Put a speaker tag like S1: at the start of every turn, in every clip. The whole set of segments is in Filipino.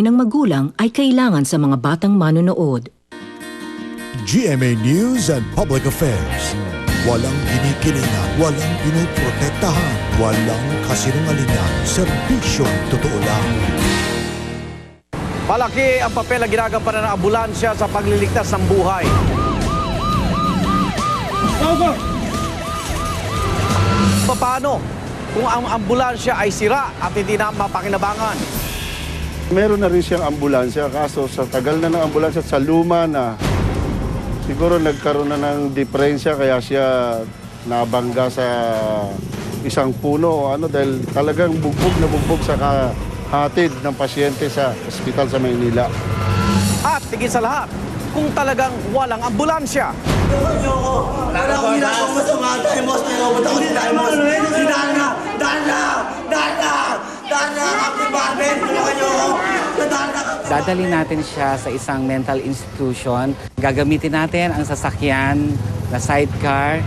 S1: gabay ng magulang ay kailangan sa mga batang manonood.
S2: GMA News and Public Affairs. Walang kinikilingan, walang pinoprotektahan, walang kasinungalingan, serbisyong totoo lang.
S3: Malaki ang papel na ginagampanan ng ambulansya sa pagliligtas ng buhay. Paano kung ang ambulansya ay sira at hindi na mapakinabangan?
S4: Meron na rin siyang ambulansya, kaso sa tagal na ng ambulansya, sa luma na, siguro nagkaroon na ng diferensya kaya siya nabangga sa isang puno dahil talagang bugbog sa hatid ng pasyente sa ospital sa Maynila.
S3: At tigil sa lahat, kung talagang walang ambulansya.
S5: Dadali natin siya sa isang mental institution. Gagamitin natin ang sasakyan na sidecar.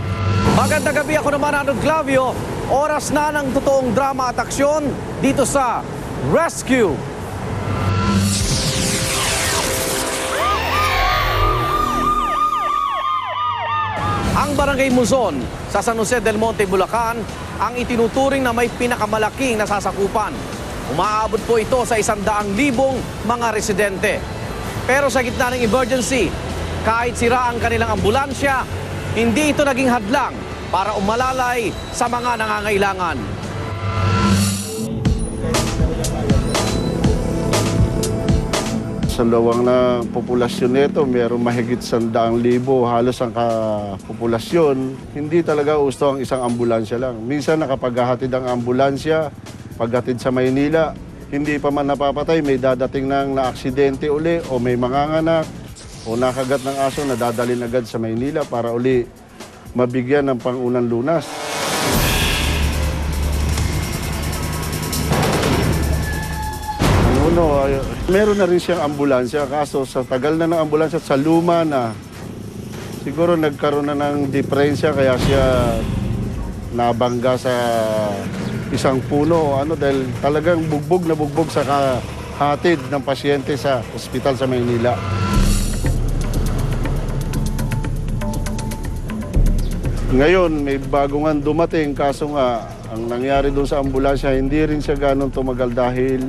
S3: Magandang gabi, ako naman Arnold Clavio. Oras na ng totoong drama at aksyon dito sa Rescue. Ang Barangay Luzon sa San Jose del Monte, Bulacan ang itinuturing na may pinakamalaking nasasakupan. Umaabot po ito sa 100,000 mga residente. Pero sa gitna ng emergency, kahit sira ang kanilang ambulansya, hindi ito naging hadlang para umalalay sa mga nangangailangan.
S4: Sa lawang na populasyon nito, mayroong mahigit 100,000, halos ang kapopulasyon. Hindi talaga gusto ang isang ambulansya lang. Minsan nakapaghahatid ang ambulansya, paghatid sa Maynila, hindi pa man napapatay, may dadating ng na-aksidente uli o may manganganak o nakagat ng aso na dadalhin agad sa Maynila para uli mabigyan ng pangunang lunas. Meron na rin siyang ambulansya, kaso sa tagal na ng ambulansya, sa luma na, siguro nagkaroon na ng diferensya kaya siya nabangga sa isang puno dahil talagang bugbog sa hatid ng pasyente sa ospital sa Maynila. Ngayon, may bagong dumating, kaso nga, ang nangyari doon sa ambulansya, hindi rin siya ganun tumagal dahil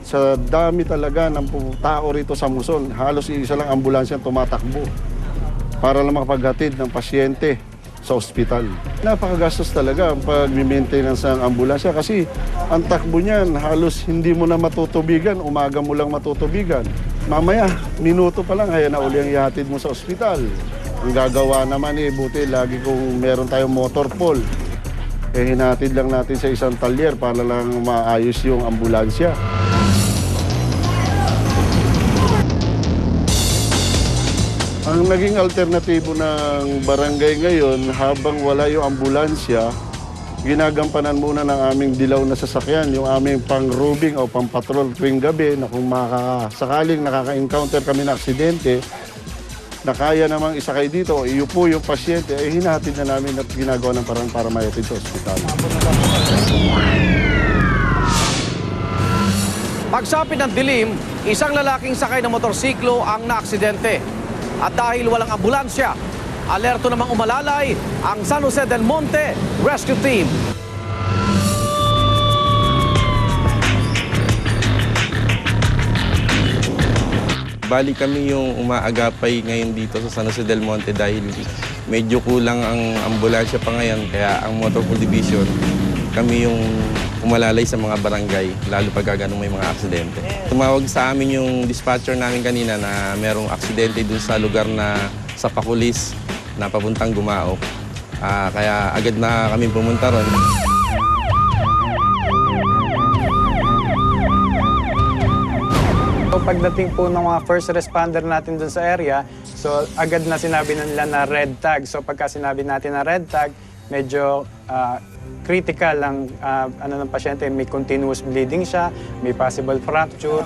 S4: sa dami talaga ng tao rito sa Luzon. Halos isa lang ambulansya tumatakbo para lang makapaghatid ng pasyente sa ospital. Napakagastos talaga ang pag-maintenance ng ambulansya kasi ang takbo niyan halos hindi mo na matutubigan, umaga mo lang matutubigan. Mamaya, minuto pa lang, kaya na uli ang ihatid mo sa ospital. Ang gagawa naman buti lagi kung meron tayong motor pool. Hinatid lang natin sa isang talyer para lang maayos yung ambulansya. Ang naging alternatibo ng barangay ngayon, habang wala yung ambulansya, ginagampanan muna ng aming dilaw na sasakyan, yung aming pang-roving o pang-patrol tuwing gabi na kung sakaling nakaka-encounter kami ng aksidente, na kaya namang isakay dito, iupo yung pasyente, ay hinahatid na namin at ginagawa ng parang para mayatid sa ospital.
S3: Pagsapit ng dilim, isang lalaking sakay ng motorsiklo ang naaksidente. At dahil walang ambulansya, alerto namang umalalay ang San Jose del Monte Rescue Team.
S6: Bali kami yung umaagapay ngayon dito sa San Jose del Monte dahil medyo kulang ang ambulansya pa ngayon, kaya ang Motor Pool Division, kami yung umalalay sa mga barangay, lalo pag ganun may mga aksidente. Tumawag sa amin yung dispatcher namin kanina na merong aksidente dun sa lugar na sa Pakulis na papuntang Gumao. Kaya agad na kami pumunta ron.
S7: So pagdating po ng mga first responder natin dun sa area, so agad na sinabi nila na red tag. So pagka sinabi natin na red tag, medyo critical ang ng pasyente, may continuous bleeding siya, may possible fracture.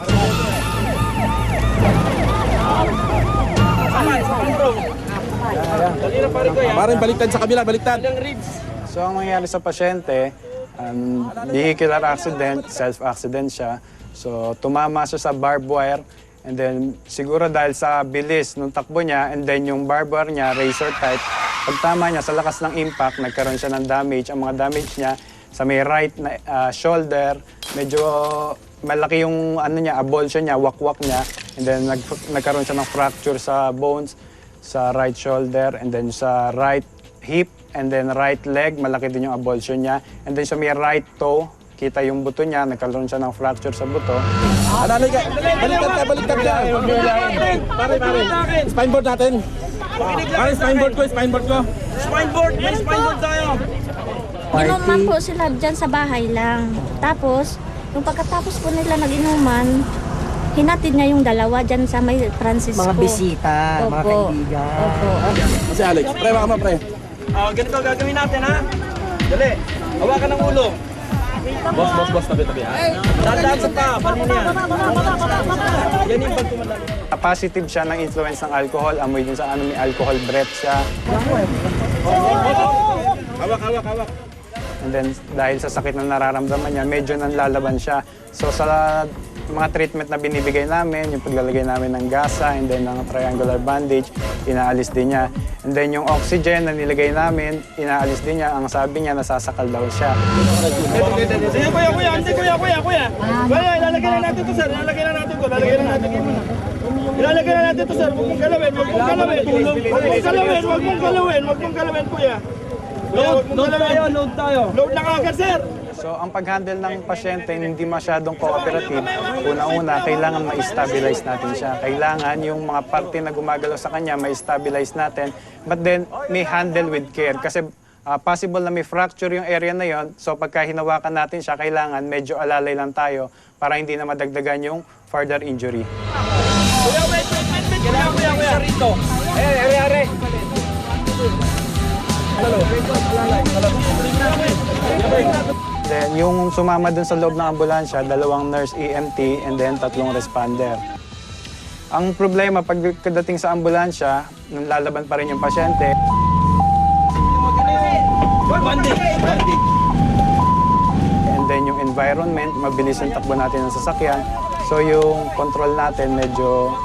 S6: Parang baliktad sa kabila, baliktad.
S7: So ang mangyayari sa pasyente, vehicular accident, self-accident siya. So tumama siya sa barbed wire and then siguro dahil sa bilis nung takbo niya and then yung barbed wire niya, razor type, pagtama niya sa lakas ng impact, nagkaroon siya ng damage. Ang mga damage niya sa may right na shoulder, medyo malaki yung avulsion niya, wakwak niya. And then nagkaroon siya ng fracture sa bones sa right shoulder and then sa right hip and then right leg, malaki din yung avulsion niya. And then sa may right toe, kita yung buto niya, nagkaroon siya ng fracture sa buto.
S6: Baliktad ka. Pare. Spineboard natin. Pare, spineboard ko.
S8: May spineboard tayo. Inuman po sila dyan sa bahay lang. Tapos, yung pagkatapos po nila nag-inuman, hinatid niya yung dalawa dyan sa may Francisco.
S9: Mga bisita, mga
S8: Opo.
S9: kaibigan.
S8: Opo.
S6: Si Alex, pre, baka mo, pre.
S10: Ganito gagawin natin, ha? Dali, hawakan ng ulo. Boss, tabi, ha? Dadaan pa, panin yan. Yan yung pagtumadali.
S7: Positive siya ng influence ng alcohol, amoy din sa may alcohol breath siya.
S10: Hawak.
S7: And then dahil sa sakit na nararamdaman niya, medyo nanlalaban siya. So sa mga treatment na binibigay namin, yung paglalagay namin ng gasa and then ng triangular bandage, inaalis din niya. And then yung oxygen na nilagay namin, inaalis din niya. Ang sabi niya, nasasakal daw siya.
S10: Sige, kuya. Hindi, kuya. Kuya, ilalagay na natin to, sir. Ilalagay na natin to, sir. Huwag mong galawin. Huwag mong galawin, kuya. Load tayo. Load na kagad, sir.
S7: So ang pag-handle ng pasyente hindi masyadong cooperative. Una-una, kailangan ma-stabilize natin siya. Kailangan yung mga parte na gumagalaw sa kanya, ma-stabilize natin. But then, may handle with care. Kasi possible na may fracture yung area na yon. So pagka hinawakan natin siya, kailangan medyo alalay lang tayo para hindi na madagdagan yung further injury.
S10: Kuya, wait. Kuya. Rito. Are.
S7: Then yung sumama dun sa loob ng ambulansya, 2 nurse EMT and then 3 responder. Ang problema pagdating sa ambulansya, nung lalaban pa rin yung pasyente.
S10: Bandage.
S7: And then yung environment, mabilis yung takbo natin ng sasakyan. So yung control natin,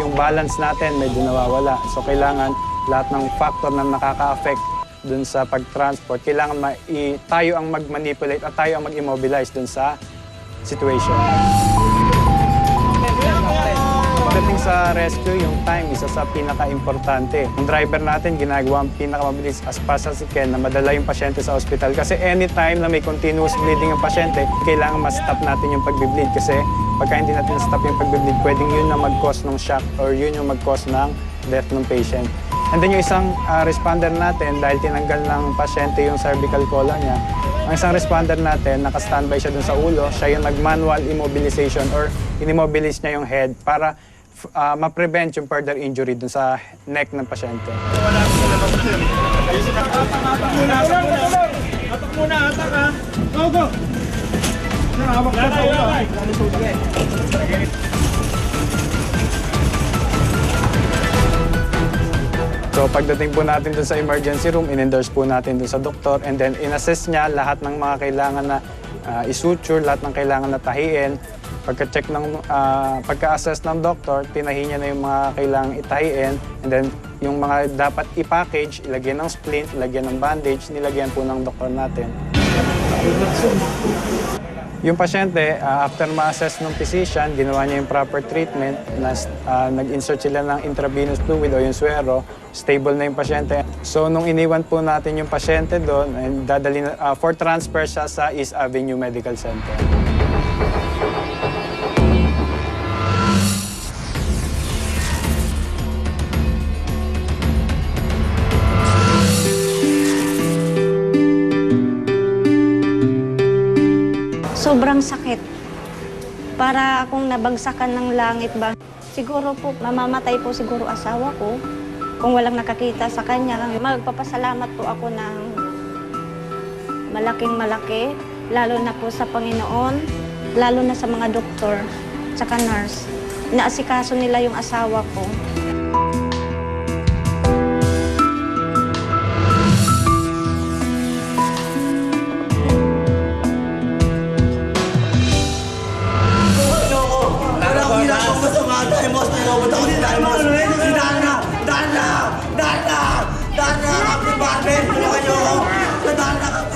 S7: yung balance natin medyo nawawala. So kailangan lahat ng factor na nakaka-affect dun sa pag-transport, kailangan tayo ang mag-manipulate at tayo ang mag-immobilize dun sa situation. Pagdating sa rescue, yung time, isa sa pinaka-importante. Yung driver natin, ginagawa ang pinakamabilis as fast as he can na madala yung pasyente sa ospital. Kasi anytime na may continuous bleeding ang pasyente, kailangan ma-stop natin yung pag-bleed. Kasi pagka hindi natin na-stop yung pag-bleed, pwedeng yun na mag-cause ng shock or yun yung mag-cause ng death ng patient. And then yung isang responder natin, dahil tinanggal ng pasyente yung cervical collar niya, ang isang responder natin, naka-standby siya dun sa ulo, siya yung nag-manual immobilization or inimmobilize niya yung head para ma-prevent yung further injury dun sa neck ng pasyente.
S10: Atak muna, ha? Go! Hawak na sa ulo.
S7: So pagdating po natin dun sa emergency room, in-endorse po natin dun sa doktor and then in-assess niya lahat ng mga kailangan na isuture, lahat ng kailangan na tahiin. Pagka-assess ng doktor, tinahi niya na yung mga kailangang itahiin and then yung mga dapat i-package, ilagyan ng splint, ilagyan ng bandage, nilagyan po ng doktor natin. Yung pasyente, after ma-assess ng physician, ginawa niya yung proper treatment, nag-insert sila ng intravenous fluid o yung suero, stable na yung pasyente. So nung iniwan po natin yung pasyente doon, dadali for transfer siya sa East Avenue Medical Center.
S8: Sobrang sakit. Para akong nabagsakan ng langit ba. Siguro po, mamamatay po siguro asawa ko. Kung walang nakakita sa kanya, magpapasalamat po ako ng malaking malaki. Lalo na po sa Panginoon, lalo na sa mga doktor, tsaka nurse. Inaasikaso nila yung asawa ko.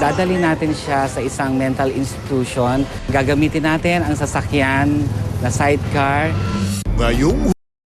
S5: Dadali natin siya sa isang mental institution. Gagamitin natin ang sasakyan na sidecar.
S2: Ngayong